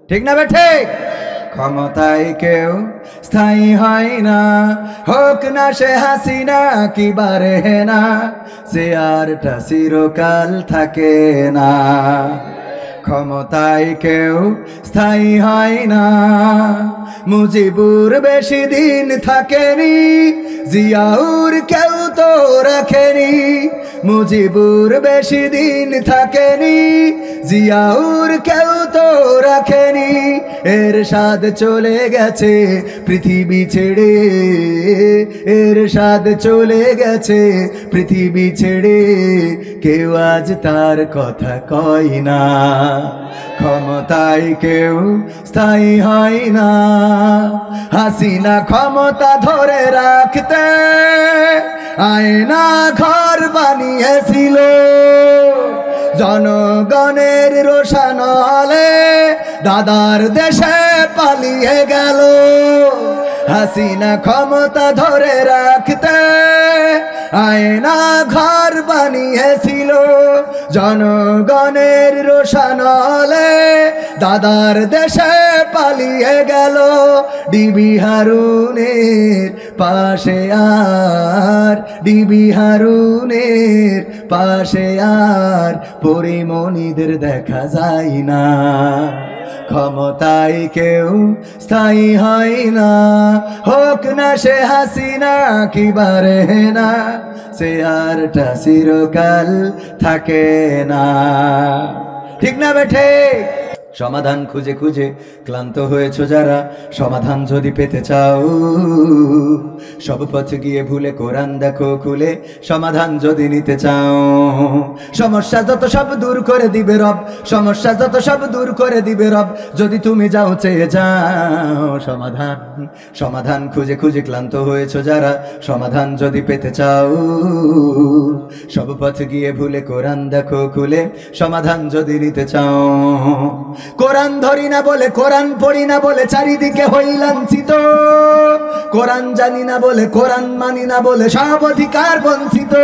ঠিক না বেঠিক? ক্ষমতায় কেউ স্থায়ী হয় না, হোক না সে হাসিনা কি বারে না, সে আরটা চিরকাল থাকে না। ক্ষমতায় কেউ স্থায়ী হয় না, মুজিবুর বেশি দিন থাকেনি, জিয়াউর কেউ তো রাখেনি। মুজিবুর বেশি দিন থাকেনি, জিয়াউর কেউ তো রাখেনি। এরশাদ চলে গেছে পৃথিবী ছেড়ে, এরশাদ চলে গেছে পৃথিবী ছেড়ে, কেউ আজ তার কথা কয় না। ক্ষমতায় কেউ স্থায়ী হয় না, হাসিনা ক্ষমতা ধরে রাখতে আয়না ঘর বানিয়েছিল, জনগণের রোশানলে দাদার দেশে পালিয়ে গেল। হাসিনা ক্ষমতা ধরে রাখতে আয়না ঘর বানিয়েছিল, জনগণের রোশানলে দাদার দেশে পালিয়ে গেল। ডিবি হারুনের পাশে আর, ডিবি হারুনের পাশে আর পরিমণিদের দেখা যায় না। ক্ষমতায় কেউ স্থায়ী হয় না, হোক না সে হাসিনা কি বারে না, সে আরটা চিরকাল থাকে না। ঠিক না বেঠে? সমাধান খুঁজে খুঁজে ক্লান্ত হয়েছো যারা, সমাধান যদি পেতে চাও সব পথ গিয়ে ভুলে কোরআন দেখো খুলে, সমাধান যদি নিতে চাও। সমস্যা যত সব দূর করে দিবে রব, সমস্যা যত সব দূর করে দিবে রব, যদি তুমি যাও চেয়ে যাও সমাধান। সমাধান খুঁজে খুঁজে ক্লান্ত হয়েছো যারা, সমাধান যদি পেতে চাও সব পথ গিয়ে ভুলে কোরআন দেখো খুলে, সমাধান যদি নিতে চাও। কোরআন ধরি না বলে, কোরআন পড়ি না বলে চারিদিকে হই লাঞ্ছিত, কোরআন জানি না বলে, কোরআন মানি না বলে সব অধিকার বঞ্চিত।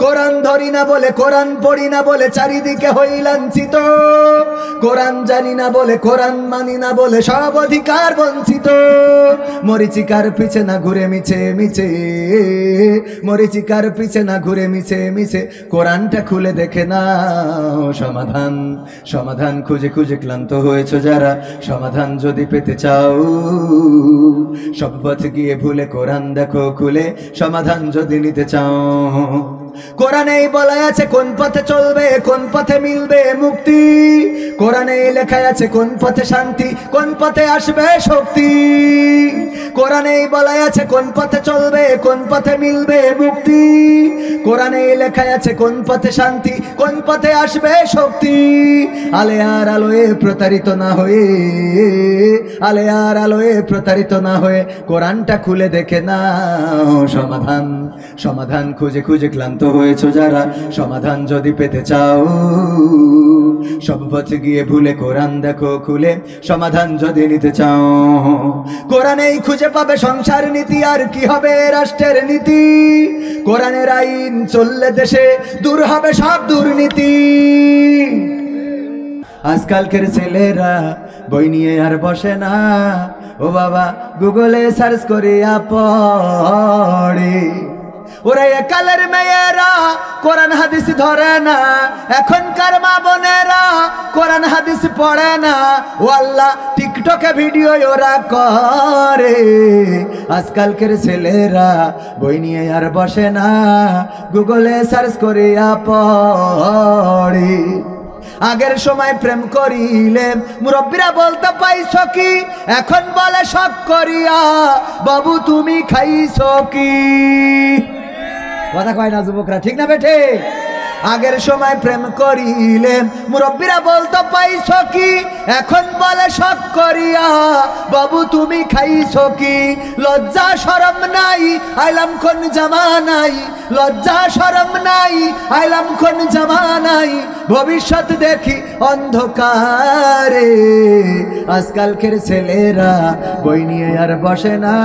কোরআন ধরি না বলে, কোরআন পড়ি না বলে চারিদিকে হই লাঞ্ছিত, কোরআন জানি না বলে, কোরআন মানি না বলে সব অধিকার বঞ্চিত। মরিচিকার পিছে না ঘুরে মিছে মিছে, মরিচিকার পিছে না ঘুরে মিছে মিছে, কোরআনটা খুলে দেখে নাও সমাধান। সমাধান খুঁজে খুঁজে ক্লান্ত হয়েছো যারা, সমাধান যদি পেতে চাও সব পথ গিয়ে ভুলে কোরআন দেখো খুলে, সমাধান যদি নিতে চাও। কোরআনেই বলা আছে কোন পথে চলবে, কোন পথে মিলবে মুক্তি, কোরআনেই লেখা আছে কোন পথে শান্তি, কোন পথে আসবে শক্তি। কোরআনেই বলা আছে কোন পথে চলবে, কোন পথে মিলবে মুক্তি, কোরআনেই লেখা আছে কোন পথে শান্তি, কোন পথে আসবে শক্তি। আলে আর আলোয় প্রতারিত না হয়ে, আলে আর আলোয় প্রতারিত না হয়ে কোরআনটা খুলে দেখে নাও সমাধান। সমাধান খুঁজে খুঁজে ক্লান্ত হয়েছো যারা, সমাধান যদি পেতে চাও সব পথে গিয়ে ভুলে কোরআন দেখো খুলে, সমাধান যদি নিতে চাও। কোরআনেই খুঁজে পাবে সংসার নীতি, আর কি হবে রাষ্ট্রের নীতি, কোরআনের আইন চললে দেশে দূর হবে সব দুর্নীতি। আজকালকের ছেলেরা বই নিয়ে আর বসে না, ও বাবা গুগলে সার্চ করিয়া পড়ে। ওরা একালের মেয়েরা কোরআন হাদিস ধরে না, এখনকার মা বোনেরা কোরআন হাদিস পড়ে না, ও আল্লাহ টিকটকে ভিডিও ওরা করে। আজকালকের ছেলেরা বই নিয়ে আর বসে না, গুগলে সার্চ করিয়া পড়ে। আগের সময় প্রেম করিলে মুরব্বীরা বলতে পাইছো কি, এখন বলে শখ করিয়া বাবু তুমি খাইছো কি। কথা কয় না যুবকরা, ঠিক না বেঠে? আগের সময় প্রেম করিলে মুরব্বীরা বলতে পাইছো কি, এখন বলে শখ করিয়া বাবু তুমি খাইছো কি। লজ্জা শরম নাই আইলাম কোন জামানাই, লজ্জা শরম নাই আইলাম কোন জামানাই, ভবিষ্যৎ দেখি অন্ধকারে। আজকালকের ছেলেরা বই নিয়ে আর বসে না,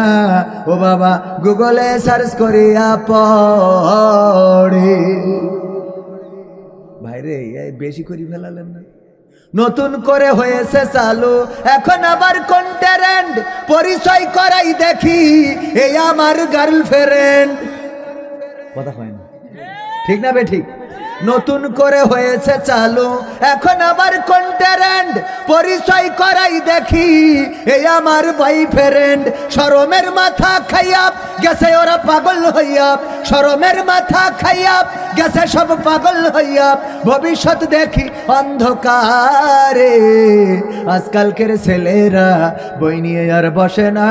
ও বাবা গুগলে সার্চ করিয়া পড়ে। ভাইরে বেশি করে ফেলালেন না, নতুন করে হয়েছে চালু, এখন আবার কোন ট্রেন্ড, পরিচয় করাই দেখি এই আমার গার্লফ্রেন্ড। কথা হয় না, ঠিক না বে ঠিক? নতুন করে হয়েছে চালু, এখন আবার কোন ট্রেন্ড, পরিচয় করাই দেখি এই আমার বয়ফ্রেন্ড। শরমের মাথা খাইয়া গেছে ওরা পাগল হইয়া, শরমের মাথা খাইয়া গেছে সব পাগল হইয়া, ভবিষ্যৎ দেখি অন্ধকারে। আজকালকের ছেলেরা বই নিয়ে আর বসে না,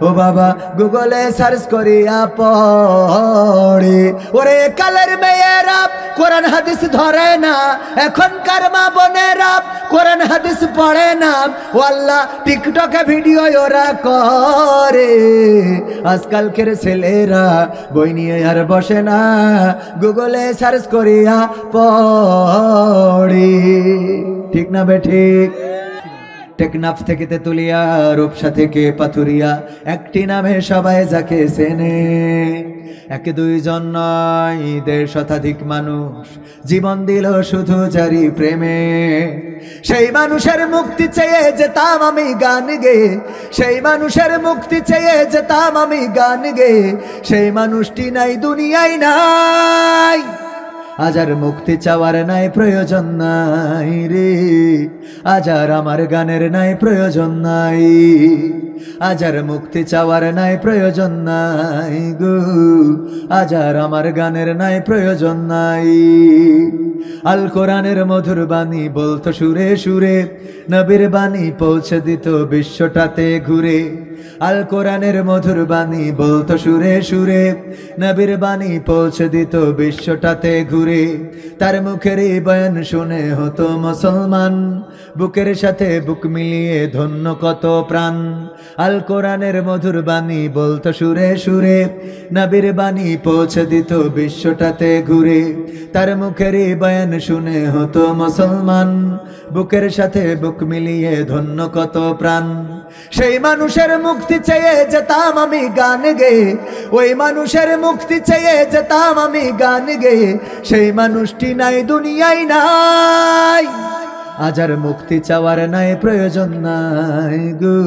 ও বাবা গুগলে সার্চ করিয়া পড়ে। ওরে কালের মেয়েরা কোরআন হাদিস ধরে না, এখনকার মা বোনেরা কোরআন হাদিস পড়ে না, ও আল্লাহ টিকটকে ভিডিও ওরা করে। আজকালকের ছেলেরা বই নিয়ে আর বসে না, গুগলে সার্চ করিয়া পড়ে। ঠিক না বে ঠিক? টেকনাফ থেকে তেতুলিয়া, রূপসা থেকে পাথুরিয়া, একটি নামে সবাই যাকে চেনে। এক দুইজন নয়, 1.5 শতাধিক মানুষ জীবন দিল শুধু জারি প্রেমে। সেই মানুষের মুক্তি চেয়ে যেতাম আমি গান গেয়ে, সেই মানুষের মুক্তি চেয়ে যেতাম আমি গান গেয়ে, সেই মানুষটি নাই দুনিয়ায় নাই। আজ আর মুক্তি চাওয়ার নাই প্রয়োজন নাই রে, আজ আর আমার গানের নাই প্রয়োজন নাই, আজ আর মুক্তি চাওয়ার নাই প্রয়োজন নাই গো, আজ আর আমার গানের নাই প্রয়োজন নাই। আল কোরআনের মধুর বাণী বলতো সুরে সুরে, নবীর বাণী পৌঁছে দিত বিশ্বটাতে ঘুরে। আল কোরআনের মধুর বাণী বলতো সুরে সুরে, নবীর বাণী পৌঁছে দিত বিশ্বটাতে ঘুরে। তার মুখের এই বয়ান শুনে হতো মুসলমান, বুকের সাথে বুক মিলিয়ে ধন্য কত প্রাণ। আল কোরআনের মধুর বাণী বলতো সুরে সুরে, নবীর বাণী পৌঁছে দিত বিশ্বটাতে ঘুরে। তার মুখের এই বয়ান শুনে হতো মুসলমান, বুকের সাথে বুক মিলিয়ে ধন্য কত প্রাণ। সেই মানুষের মুক্তি চেয়ে যেতাম আমি গান গেয়ে, ওই মানুষের মুক্তি চেয়ে যেতাম আমি গান গেয়ে, সেই মানুষটি নাই দুনিয়ায় নাই। আজ আর মুক্তি চাওয়ার নাই প্রয়োজন নাই গো,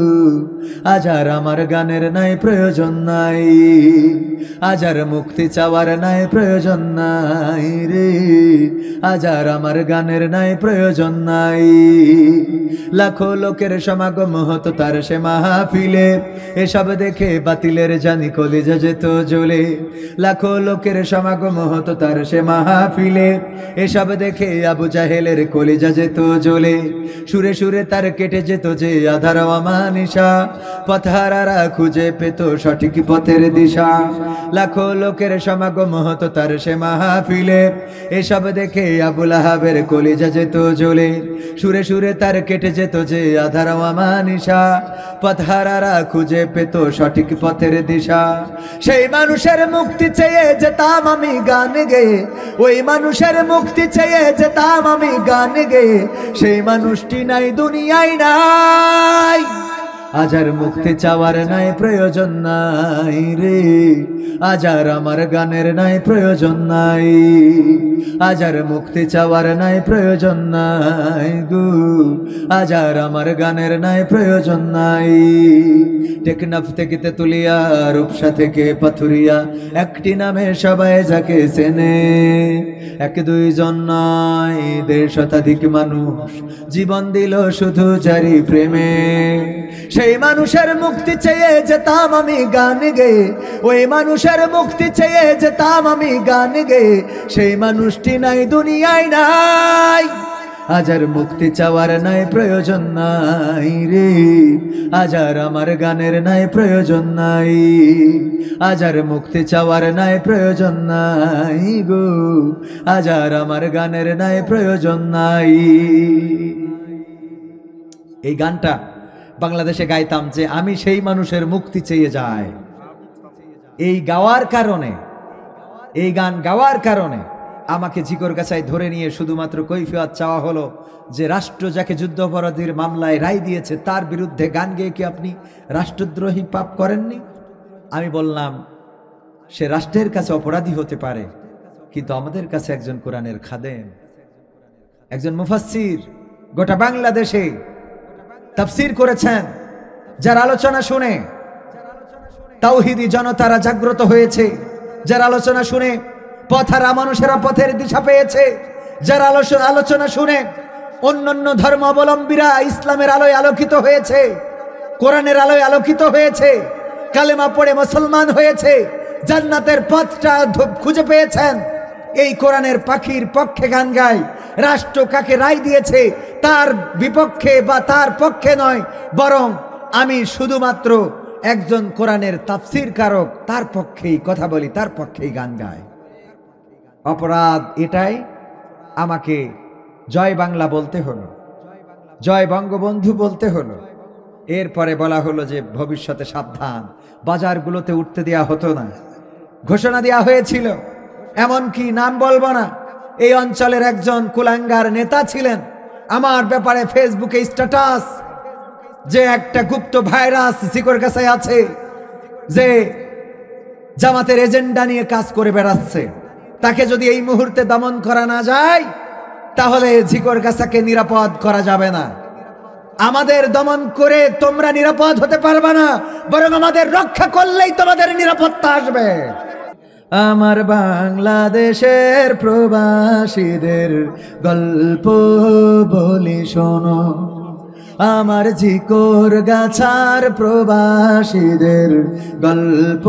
আজ আর আমার গানের নাই প্রয়োজন নাই, আজ আর মুক্তি চাওয়ার নাই প্রয়োজন নাই রে, আজ আর আমার গানের নাই প্রয়োজন নাই। লাখো লোকের সমাগম হতো তার সে মাহফিলে, এসব দেখে বাতিলের জানি কলিজা যেত জ্বলে। লাখো লোকের সমাগম হতো তার সে মাহফিলে, এসব দেখে আবু জাহেলের কলিজা যেত জ্বলে। সুরে সুরে তার কেটে যেত যে আধার অমানিসা, পথহারারা খুঁজে পেত সঠিক পথের দিশা। লাখো লোকের সমাগম হতো তার সে মাহফিলে, এসব দেখে আবু লাহাবের কলিজা যেত জ্বলে। সুরে সুরে তার কেটে যেত যে আধার অমানিসা, পথহারারা খুঁজে পেত সঠিক পথের দিশা। সেই মানুষের মুক্তি চেয়ে যেতাম আমি গান গেয়ে, ওই মানুষের মুক্তি চেয়ে যেতাম আমি গান গেয়ে, সেই মানুষটি নাই দুনিয়ায় নাই। আজ আর মুক্তি চাওয়ার নাই প্রয়োজন নাই রে, আজ আর আমার গানের নাই প্রয়োজন নাই, আজ আর মুক্তি চাওয়ার নাই প্রয়োজন নাই গো, আজ আর আমার গানের নাই প্রয়োজন নাই। টেকনাফ থেকে তেতুলিয়া, রূপসা থেকে পাথুরিয়া, একটি নামে সবাই যাকে চেনে। এক দুইজন নয়, 1.5 শতাধিক মানুষ জীবন দিল শুধু জারি প্রেমে। সেই মানুষের মুক্তি চেয়ে যেতাম আমি গান গেয়ে, ওই মানুষের মুক্তি চেয়ে যেতাম আমি গান গেয়ে, সেই মানুষটি নাই দুনিয়ায় নাই। আজ আর মুক্তি চাওয়ার নাই প্রয়োজন নাই রে, আজ আর আমার গানের নাই প্রয়োজন নাই, আজ আর মুক্তি চাওয়ার নাই প্রয়োজন নাই গো, আজ আর আমার গানের নাই প্রয়োজন নাই। এই গানটা বাংলাদেশে গাইতাম যে আমি সেই মানুষের মুক্তি চেয়ে যাই। এই গাওয়ার কারণে, এই গান গাওয়ার কারণে আমাকে জিকরগাছায় ধরে নিয়ে শুধুমাত্র কৈফিয়ত চাওয়া হলো যে রাষ্ট্র যাকে যুদ্ধাপরাধীর মামলায় রায় দিয়েছে তার বিরুদ্ধে গান গেয়ে কি আপনি রাষ্ট্রদ্রোহী পাপ করেননি? আমি বললাম সে রাষ্ট্রের কাছে অপরাধী হতে পারে, কিন্তু আমাদের কাছে একজন কোরআনের খাদেম, একজন মুফাসসির, গোটা বাংলাদেশে তাফসীর করেছেন, যার আলোচনা শুনে তাওহীদি জনতারা জাগ্রত হয়েছে, যার আলোচনা শুনে পথহারা মানুষেরা পথের দিশা পেয়েছে, যার আলোচনা শুনে অন্যান্য ধর্মাবলম্বীরা ইসলামের আলোয় আলোকিত হয়েছে, কোরআনের আলোয় আলোকিত হয়েছে, কালেমা পড়ে মুসলমান হয়েছে, জান্নাতের পথটা খুঁজে পেয়েছেন। এই কোরআনের পাখির পক্ষে গান গায়। রাষ্ট্র কাকে রায় দিয়েছে তার বিপক্ষে বা তার পক্ষে নয়, বরং আমি শুধুমাত্র একজন কোরআনের তাফসীর কারক, তার পক্ষেই কথা বলি, তার পক্ষেই গান গায়। অপরাধ এটাই, আমাকে জয় বাংলা বলতে হলো, জয় বঙ্গবন্ধু বলতে হলো। এরপরে বলা হলো যে ভবিষ্যতে সাবধান, বাজারগুলোতে উঠতে দেয়া হতো না, ঘোষণা দেওয়া হয়েছিল। এমনকি নাম বলবো না, এই অঞ্চলের একজন কুলাঙ্গার নেতা ছিলেন, আমার ব্যাপারে ফেসবুকে স্ট্যাটাস যে একটা গুপ্ত ভাইরাস ঝিকরগাছায় আছে, যে জামাতের এজেন্ডা নিয়ে কাজ করে বেড়াচ্ছে, তাকে যদি এই মুহূর্তে দমন করা না যায় তাহলে ঝিকরগাছাকে নিরাপদ করা যাবে না। আমাদের দমন করে তোমরা নিরাপদ হতে পারবে না, বরং আমাদের রক্ষা করলেই তোমাদের নিরাপত্তা আসবে। আমার বাংলাদেশের প্রবাসীদের গল্প বলি শোনো, আমার ঝিকরগাছার প্রবাসীদের গল্প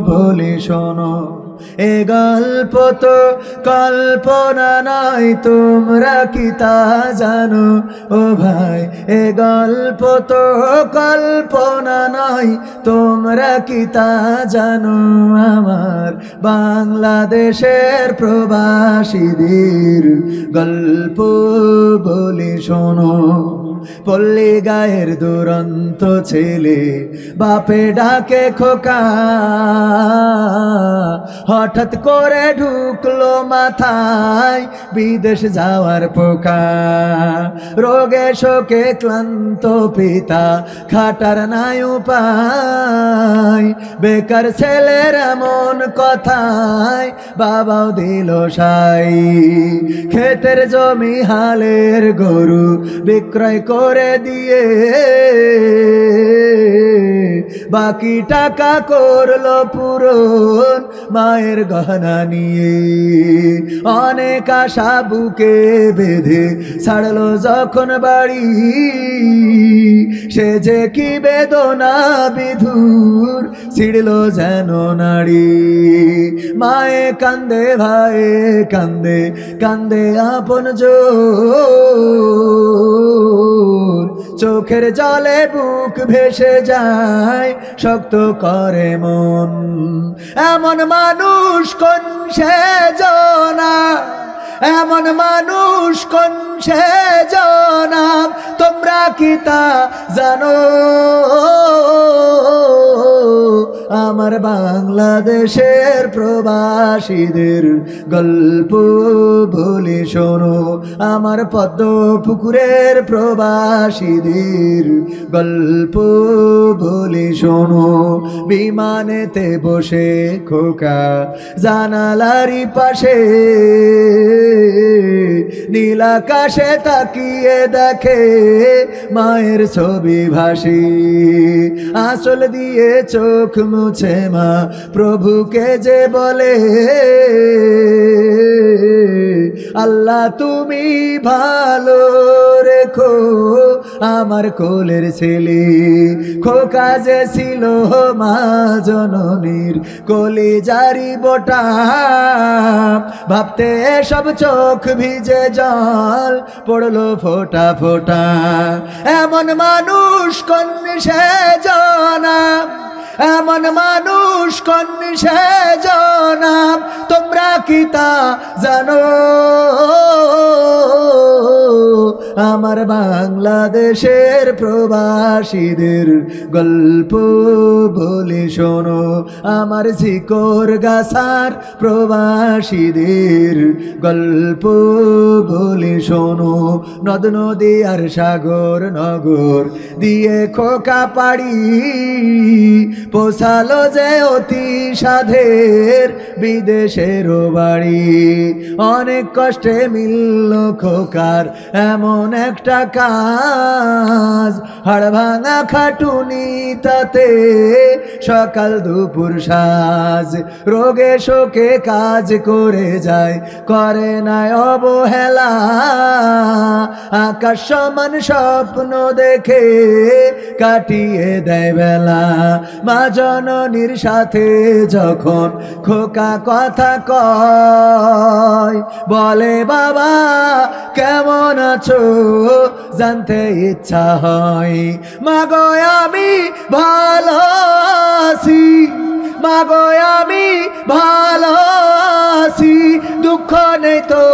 বলি শোনো। এ গল্প তো কল্পনা নয়, তোমরা কি তা জানো ও ভাই? এ গল্প তো কল্পনা নয়, তোমরা কি তা জানো? আমার বাংলাদেশের প্রবাসীদের গল্প বলি শোনো। পল্লী গায়ের দুরন্ত ছেলে বাপে ডাকে খোকা, হঠাৎ করে ঢুকলো মাথায় বিদেশ যাওয়ার পোকা। রোগে শোকে ক্লান্ত পিতা খাটার নাই উপায়, বেকার ছেলের এমন কথায় বাবাও দিল সাই। ক্ষেতের জমি হালের গরু বিক্রয় করে দিয়ে বাকি টাকা করলো পূরণ মায়ের গহনা নিয়ে। অনেক আশা বুকে বেঁধে ছাড়লো যখন বাড়ি, সে যে কি বেদনা বিধুর ছিড়লো যেন নাড়ি। মায়ে কান্দে, ভাইয়ে কান্দে, কান্দে আপন চোখের জলে বুক ভেসে যায়, শক্ত করে মন। এমন মানুষ কোন সেজনা, এমন মানুষ কোন সেজনা, তোমরা কি তা জানো? আমার বাংলাদেশের প্রবাসীদের গল্প বলি শোনো, আমার পদ্ম পুকুরের প্রবাসীদের গল্প বলি শোনো। বিমানেতে বসে খোকা জানালারি পাশে নীল আকাশে তাকিয়ে দেখে মায়ের ছবি ভাসি। আঁচল দিয়ে চোখ মুছে মা প্রভুকে যে বলে, আল্লাহ তুমি ভালো রেখো আমার কোলের ছেলে। খোকা যে ছিল মা জননীর কলিজারি বোটা, ভাবতে সব চোখ ভিজে জল পড়লো ফোঁটা ফোঁটা। এমন মানুষ কোন সেজনা, এমন মানুষ কোন সেজনা, তোমরা কি তা জানো? আমার বাংলাদেশের প্রবাসীদের গল্প বলি শোনো, আমার ঝিকরগাছার প্রবাসীদের গল্প বলি শোনো। নদ নদী আর সাগর নগর দিয়ে খোকা পাড়ি, পোষালো যে অতি সাধের বিদেশের বাড়ি। অনেক কষ্টে মিলল খোকা তার এমন একটা কাজ, হাড় ভাঙা খাটুনি তাতে সকাল দুপুর সাজ, রোগে শোকে কাজ করে যায়, করে না অবহেলা, আকাশ সমান স্বপ্ন দেখে কাটিয়ে দেয় বেলা। মা জননীর সাথে যখন খোকা কথা কয়, বলে বাবা কেমন আছো জানতে ইচ্ছা হয়। মাগো আমি ভালো আছি, মাগো আমি ভালো আছি, দুঃখ নেই তো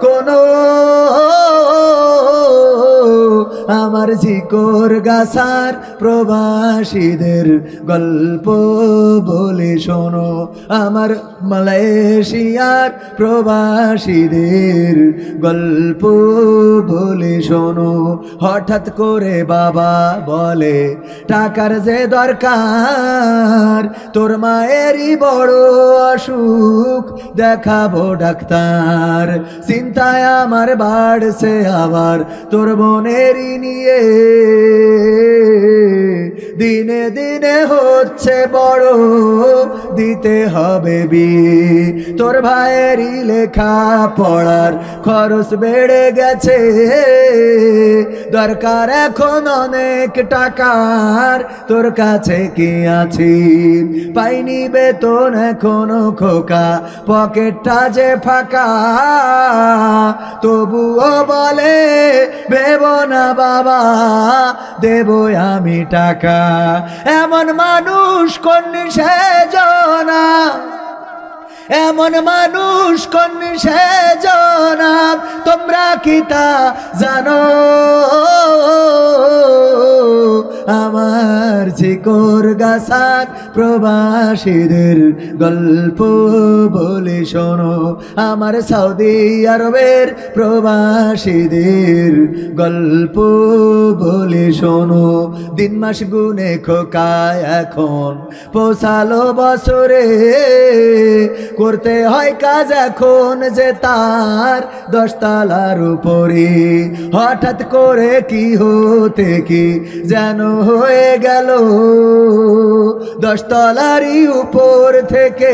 কোনো, আমার ঝিকর গাছার প্রবাসীদের গল্প বলে শোনো, আমার মালয়েশিয়ার প্রবাসীদের গল্প বলে শোনো। হঠাৎ করে বাবা বলে টাকার যে দরকার, তোর মায়েরই বড় অসুখ দেখাবো ডাক্তার, চিন্তায় আমার বাড়ছে আবার তোর বোনেরই নিয়ে, দিনে দিনে হচ্ছে বড় দিতে হবে বিয়ে, তোর ভাইয়েরই লেখা পড়ার খরচ বেড়ে গেছে, দরকার এখন অনেক টাকার, তোর কাছে কি আছে? পাইনি বেতন এখনো খোকা, পকেটটা যে ফাঁকা, তবুও বলে ভেব না বাবা দেব আমি টাকা। এমন মানুষ কোন সেজনা, এমন মানুষ কোন সেজনা, তোমরা কি তা জানো? আমার ঝিকর গাছার প্রবাসীদের গল্প বলে শোনো, আমার সৌদি আরবের প্রবাসীদের গল্প বলে শোনো। দিন মাস গুনে খোকায় এখন পৌঁছালো বছরে, করতে হয় কাজ এখন যে তার 10 তলার উপরে, হঠাৎ করে কি হতে কি যেন হয়ে গেল, 10 তলারই উপর থেকে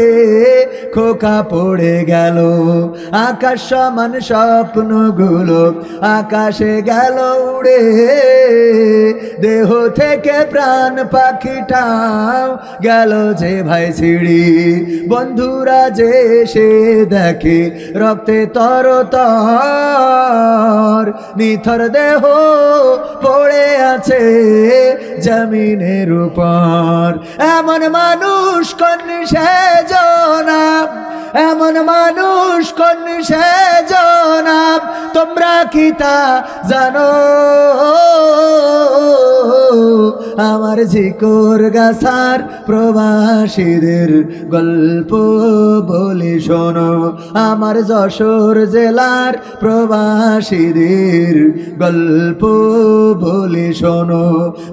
খোকা পড়ে গেল, আকাশ সমান স্বপ্নগুলো আকাশে গেল উড়ে, দেহ থেকে প্রাণ পাখিটাও গেল যে ভাই ছিড়ি, বন্ধুরা যে সে দেখে রক্তে তরতর, নিথর দেহ পড়ে আছে জমিনের উপর। এমন মানুষ কোন সেজনা, এমন মানুষ কোন সেজনা, তোমরা কি তা জানো? আমার ঝিকর গাছার প্রবাসীদের গল্প বলে শোনো, আমার যশোর জেলার প্রবাসীদের গল্প বলে শোনো।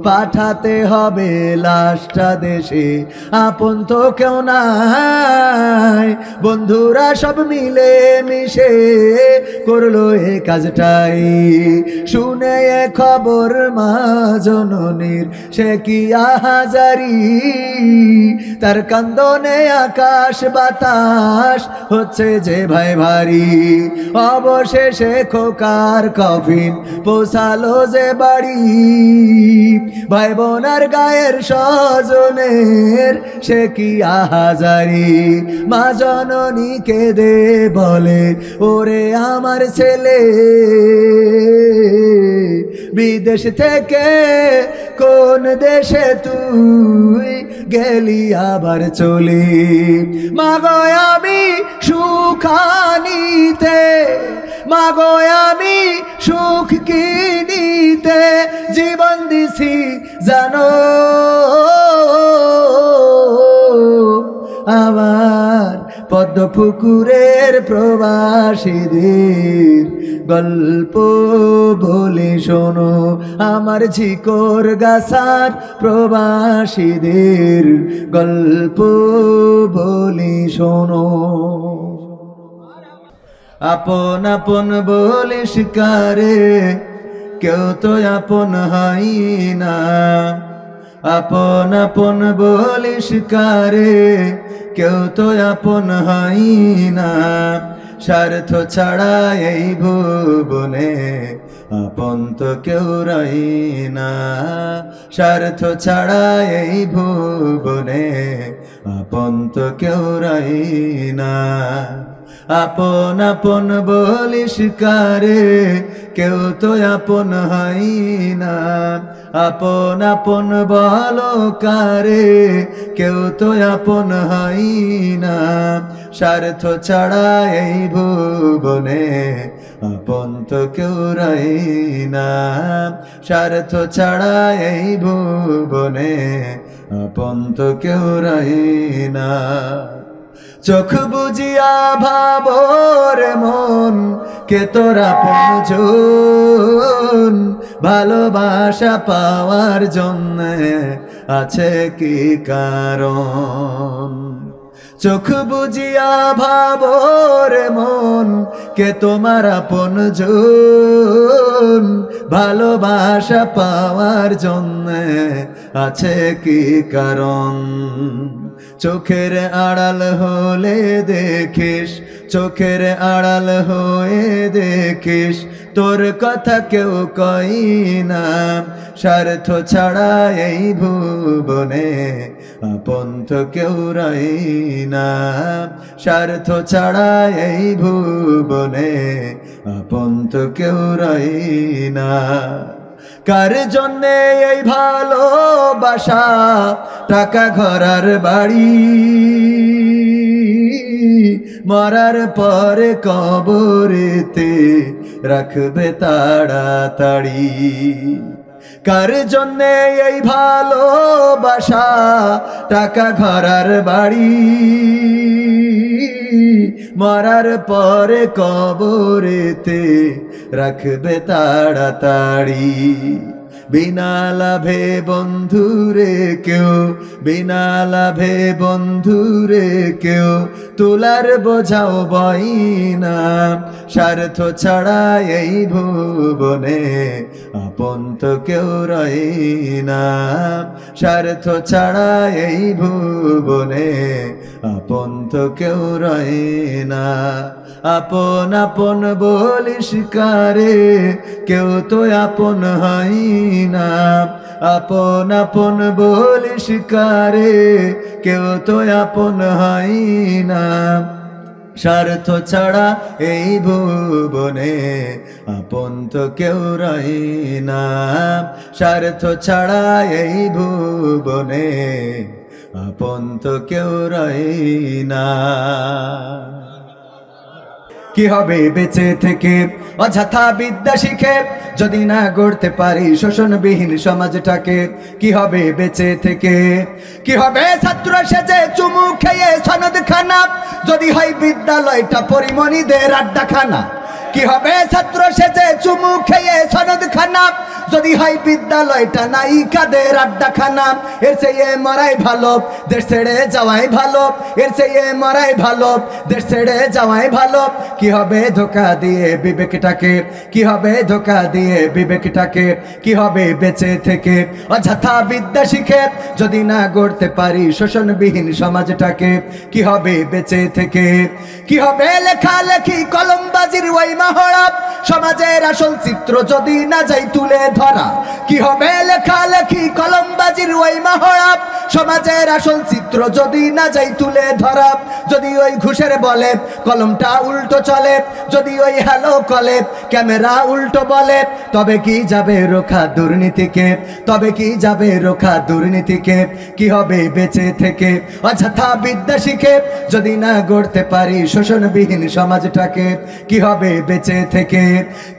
পাঠাতে হবে লাশটা দেশে, আপন তো কেউ নাই, বন্ধুরা সব মিলে মিশে করলো এ কাজটাই, শুনে এ খবর মা জননীর সে কি আহাজারি, তার কান্দনে আকাশ বাতাস হচ্ছে যে ভাই ভারী, অবশেষে খোকার কফিন পৌঁছালো যে বাড়ি, ভাই বোনার গায়ের স্বজনের সে কি আহাজারি, মা জননী কেঁদে বলে ওরে আমার ছেলে, বিদেশ থেকে কোন দেশে তুই গেলি আবার চলে, মাগো আমি সুখানিতে, মাগো আমি সুখ কিনিতে জীবন দিছি জানো, আমার পদ্ম পুকুরের প্রবাসীদের গল্প বলে শোনো, আমার ঝিকর গাছার প্রবাসীদের গল্প বলে শোনো। আপন আপন বলিস কারে কেউ তো আপন হয় না আপন আপন বলিস কারে কেউ তো আপন হয় না স্বার্থ ছাড়া এই ভুবনে আপন তো কেউ রই না স্বার্থ ছাড়া এই ভুবনে আপন তো কেউ রই না আপন আপন বলিস কারে কেউ তো আপন হয় না আপন আপন বলো কারে কেউ তো আপন হয় না স্বার্থ ছাড়া এই ভুবনে আপন তো কেউ রই না স্বার্থ ছাড়া এই ভুবনে আপন তো কেউ রই না চোখ বুঝিয়া ভাবর মন কে তোরা আপনজন ভালোবাসা পাওয়ার জন্য আছে কি কারণ চোখ বুঝিয়া ভাবর মন কে তোমার আপনজন ভালোবাসা পাওয়ার জন্য আছে কি কারণ চোখের আড়াল হলে দেখিস চোখের আড়াল হয়ে দেখিস তোর কথা কেউ কই না স্বার্থ ছাড়া এই ভুবনে আপন তো কেউ রই না স্বার্থ ছাড়া এই ভুবনে আপন তো কেউ রই না কার জন্যে এই ভালোবাসা টাকা ঘরার বাড়ি মরার পরে কবরেতে রাখবে তাড়াতাড়ি কার জন্যে এই ভালোবাসা টাকা ঘরার বাড়ি মরার পরে কবরেতে রাখবে তাড়াতাড়ি বিনা লাভে বন্ধুরে কেউ বিনা লাভে বন্ধুরে কেউ তোলার বোঝাও বই না স্বার্থ ছাড়া এই ভুবনে আপন তো কেউ রই না স্বার্থ ছাড়া এই ভুবনে আপন তো কেউ রই না আপন আপন বলিস কারে কেউ তো আপন হয় না আপন আপন বলিস কারে কেউ তো আপন হয় না স্বার্থ ছাড়া এই ভুবনে আপন তো কেউ রই না স্বার্থ ছাড়া এই ভুবনে আপন তো কেউ রই না কি হবে বেঁচে থেকে অযথা বিদ্যা শিখে যদি না গড়তে পারি শোষণবিহীন সমাজটাকে কি হবে বেঁচে থেকে কি হবে ছাত্র সেজে চুমু খেয়ে সনদ খানা যদি হয় বিদ্যালয়টা পরিমণিদের আড্ডাখানা কি হবে ছাত্র সেজে চুমু খেয়ে সনদ খানা যদি হয় বিদ্যালয়টা নায়িকাদের আড্ডাখানা এর চেয়ে মরাই ভালো দেশ ছেড়ে যাওয়াই ভালো এর চেয়ে মরাই ভালো দেশ ছেড়ে যাওয়াই ভালো কি হবে ধোকা দিয়ে বিবেকটাকে কি হবে ধোকা দিয়ে বিবেকটাকে কি হবে বেঁচে থেকে অযথা বিদ্যা শিখে যদি না গড়তে পারি শোষণবিহীন সমাজটাকে কি হবে বেঁচে থেকে কি হবে লেখালেখি কলমবাজির ওই মহড়া সমাজের আসল চিত্র যদি না যাই তুলে ধরা কি হবে লেখালেখি কলমবাজির ওই মহড়া সমাজের আসল চিত্র যদি না যাই তুলে ধরা যদি ওই ঘুষের বলে কলমটা উল্টো চলে যদি ওই হ্যালো কলে ক্যামেরা উল্টো বলে তবে কি যাবে রোখা দুর্নীতিকে তবে কি যাবে রোখা দুর্নীতিকে কি হবে বেঁচে থেকে অযথা বিদ্যা শিখে যদি না গড়তে পারি শোষণবিহীন সমাজটাকে কি হবে বেঁচে থেকে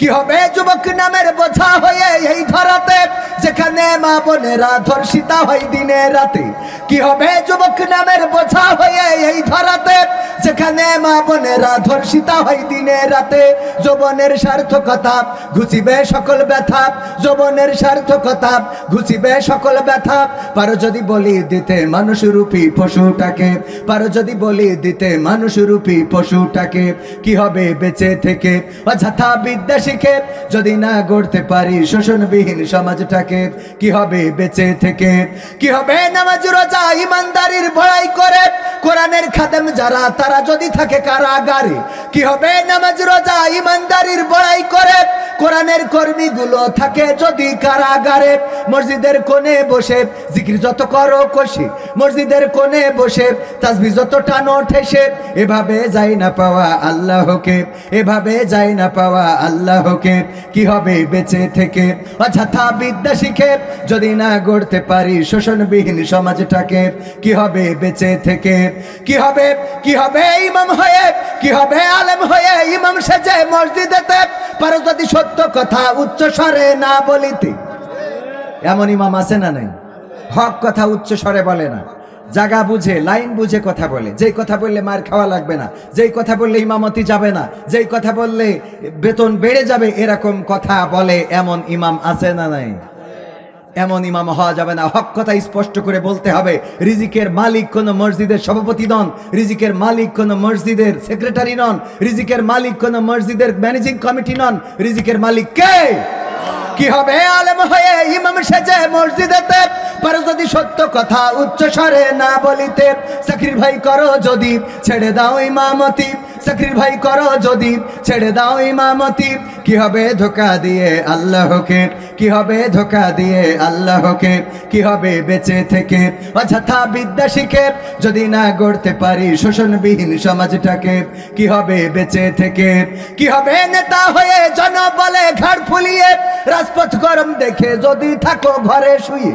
কি হবে যুবক নামের বোঝা হয়ে এই ধরাতে যেখানে মা বোনেরা ধর্ষিতা হয় দিনে রাতে, কি হবে যুবক নামের বোঝা হয়ে এই ধরাতে, যেখানে মা বোনেরা ধর্ষিতা হয় দিনে রাতে। যৌবনের সার্থকতা ঘুচিবে সকল ব্যথা, যৌবনের সার্থকতা ঘুচিবে সকল ব্যথা। পারো যদি বলি দিতে মানুষরূপী পশুটাকে, পারো যদি বলি দিতে মানুষরূপী পশুটাকে, কি হবে বেঁচে থেকে অযথা বিদ্যা শিখে যদি না গড়তে পারি শোষণবিহীন সমাজটাকে, কি হবে বেঁচে থেকে। কি হবে নামাজ রোজা ইমানদারির বড়াই করে কোরআনের খাদেম যারা তারা যদি থাকে কারাগারে, কি হবে নামাজ রোজা ইমানদারির বড়াই করে কোরআনের কর্মীগুলো থাকে যদি কারাগারে। মসজিদের কোণে বসে জিকির যত করো কষি, মসজিদের কোণে বসে তাসবিহ যত টানো ঠেসে, এভাবে যাই না পাওয়া আল্লাহকে, এভাবে যাই না পাওয়া আল্লাহকে, কি হবে বেঁচে থেকে অযথা বিদ্যা শিখে যদি না গড়তে পারি শোষণবিহীন সমাজটাকে, কি হবে বেঁচে থেকে। কি হবে, কি হবে ইমাম হয়ে, কি হবে আলেম হয়ে ইমাম সেজে মসজিদেতে, পারো যদি সত্য কথা উচ্চ স্বরে না বলিতে। এমন ইমাম আছে না নাই? হক কথা উচ্চ স্বরে বলে না, জায়গা বুঝে লাইন বুঝে কথা বলে, যেই কথা বললে মার খাওয়া লাগবে না, যেই কথা বললে ইমামতি যাবে না, যেই কথা বললে বেতন বেড়ে যাবে, এরকম কথা বলে এমন ইমাম আছে না নাই? এমন ইমাম হওয়া যাবে না। হক কথা স্পষ্ট করে বলতে হবে। রিজিকের মালিক কোনো মসজিদের সভাপতি নন, রিজিকের মালিক কোনো মসজিদের সেক্রেটারি নন, রিজিকের মালিক কোনো মসজিদের ম্যানেজিং কমিটি নন, রিজিকের মালিক কে? কি হবে আলেম হয়ে ইমাম সেজে মসজিদেতে, পারো যদি সত্য কথা উচ্চ স্বরে না বলিতে। চাকরির ভাই করো যদি ছেড়ে দাও ইমামতি, চাকরির ভাই করো যদি ছেড়ে দাও ইমামতি, কি হবে ধোকা দিয়ে আল্লাহকে, কি হবে ধোকা দিয়ে আল্লাহকে, কি হবে বেঁচে থেকে অযথা বিদ্যা শিখে যদি না গড়তে পারি শোষণবিহীন সমাজটাকে, কি হবে বেঁচে থেকে। কি হবে নেতা হয়ে জনবলে ঘাড় ফুলিয়ে রাজপথ গরম দেখে যদি থাকো ঘরে শুয়ে,